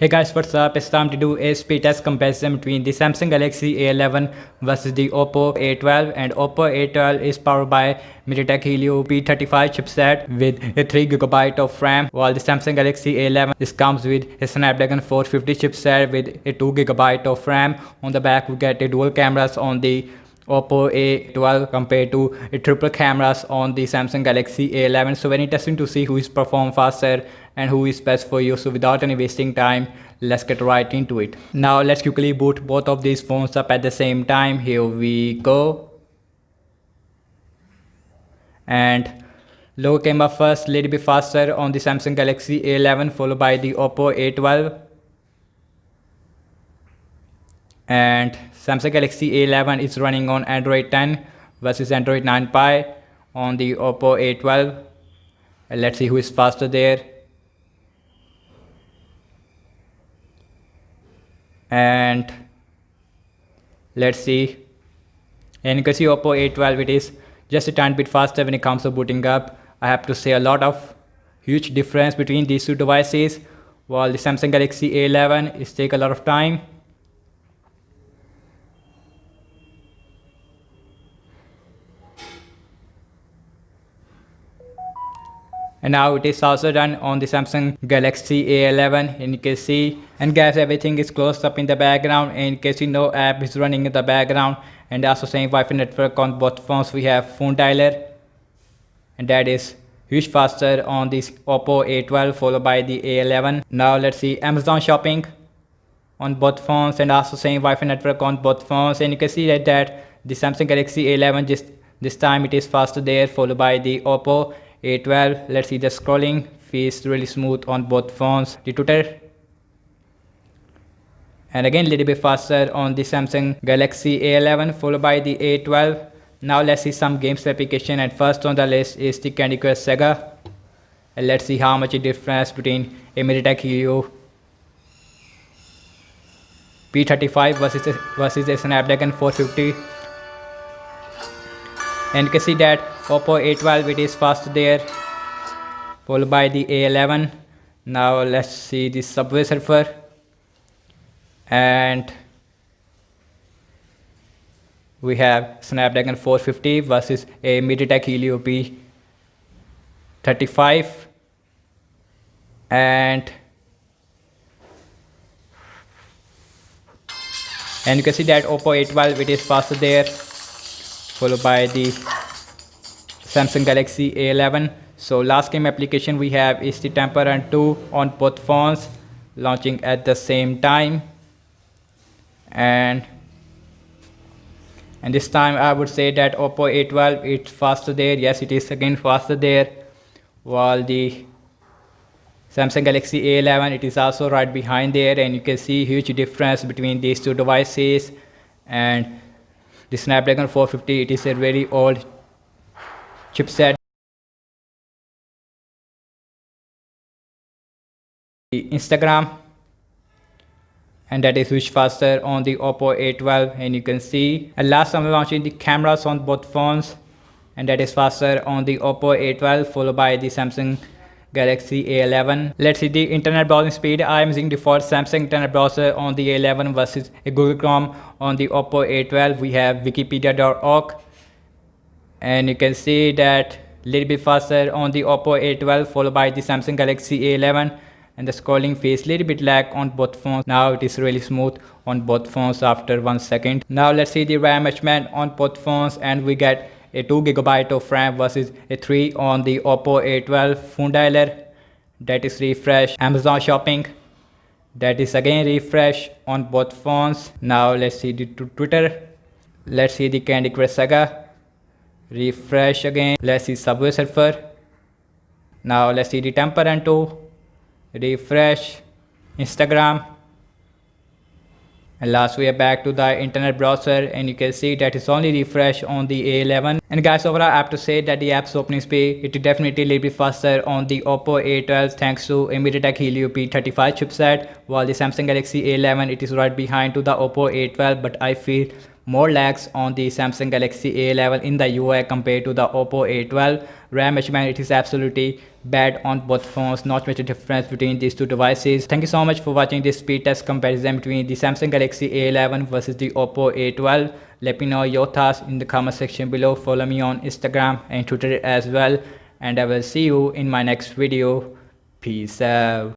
Hey guys, what's up? It's time to do a speed test comparison between the Samsung Galaxy A11 versus the Oppo A12, and Oppo A12 is powered by MediaTek Helio P35 chipset with a 3GB of RAM, while the Samsung Galaxy A11 comes with a Snapdragon 450 chipset with a 2GB of RAM. On the back we get a dual cameras on the Oppo A12 compared to a triple cameras on the Samsung Galaxy A11. So very interesting to see who is perform faster and who is best for you. So without any wasting time, let's get right into it. Now let's quickly boot both of these phones up at the same time. Here we go. And logo came up first, little bit faster on the Samsung Galaxy A11, followed by the Oppo A12. And Samsung Galaxy A11 is running on Android 10 versus Android 9 Pie on the Oppo A12. And let's see who is faster there. And let's see, and you can see Oppo A12, it is just a tiny bit faster when it comes to booting up. I have to say a lot of huge difference between these two devices, while the Samsung Galaxy A11 is take a lot of time. And now it is also done on the Samsung Galaxy A11, and you can see, and guys, everything is closed up in the background, and you can see no app is running in the background. And also same Wi-Fi network on both phones. We have phone dialer, and that is huge faster on this Oppo A12 followed by the A11. Now let's see Amazon shopping on both phones, and also same Wi-Fi network on both phones. And you can see that the Samsung Galaxy A11 just this time it is faster there, followed by the Oppo A12. Let's see the scrolling feels really smooth on both phones. The Twitter, and again a little bit faster on the Samsung Galaxy A11 followed by the A12. Now let's see some games application, and first on the list is the Candy Crush Saga. And let's see how much difference between a MediaTek Helio P35 versus a Snapdragon 450. And you can see that Oppo A12 it is faster there, followed by the A11. Now let's see the Subway Surfer, and we have Snapdragon 450 versus a MediaTek Helio P35. And you can see that Oppo A12 it is faster there, followed by the Samsung Galaxy A11. So last game application we have is the Temple Run 2 on both phones, launching at the same time. And this time I would say that Oppo A12 it's faster there. Yes, it is again faster there, while the Samsung Galaxy A11 it is also right behind there. And you can see huge difference between these two devices. And the Snapdragon 450 it is a very old chipset. The Instagram, and that is much faster on the Oppo A12, and you can see. And last I'm launching the cameras on both phones, and that is faster on the Oppo A12 followed by the Samsung Galaxy A11. Let's see the internet browsing speed. I am using default Samsung internet browser on the A11 versus a Google Chrome on the Oppo A12. We have wikipedia.org, and you can see that little bit faster on the Oppo A12 followed by the Samsung Galaxy A11. And the scrolling feels little bit lag on both phones. Now it is really smooth on both phones after 1 second. Now let's see the RAM measurement on both phones, and we get a 2GB of RAM versus a 3 on the Oppo A12. Phone dialer, that is refresh. Amazon shopping, that is again refresh on both phones. Now let's see the Twitter. Let's see the Candy Crush Saga, refresh again. Let's see Subway Surfer. Now let's see the Temple Run 2, refresh. Instagram, and last we are back to the internet browser, and you can see that it's only refresh on the A11. And guys, overall I have to say that the app's opening speed it is definitely a little bit faster on the Oppo A12 thanks to a MediaTek Helio P35 chipset, while the Samsung Galaxy A11 it is right behind to the Oppo A12. But I feel more lags on the Samsung Galaxy A11 in the UI compared to the Oppo A12. RAM measurement it is absolutely bad on both phones, not much difference between these two devices. Thank you so much for watching this speed test comparison between the Samsung Galaxy A11 versus the Oppo A12. Let me know your thoughts in the comment section below. Follow me on Instagram and Twitter as well, and I will see you in my next video. Peace out.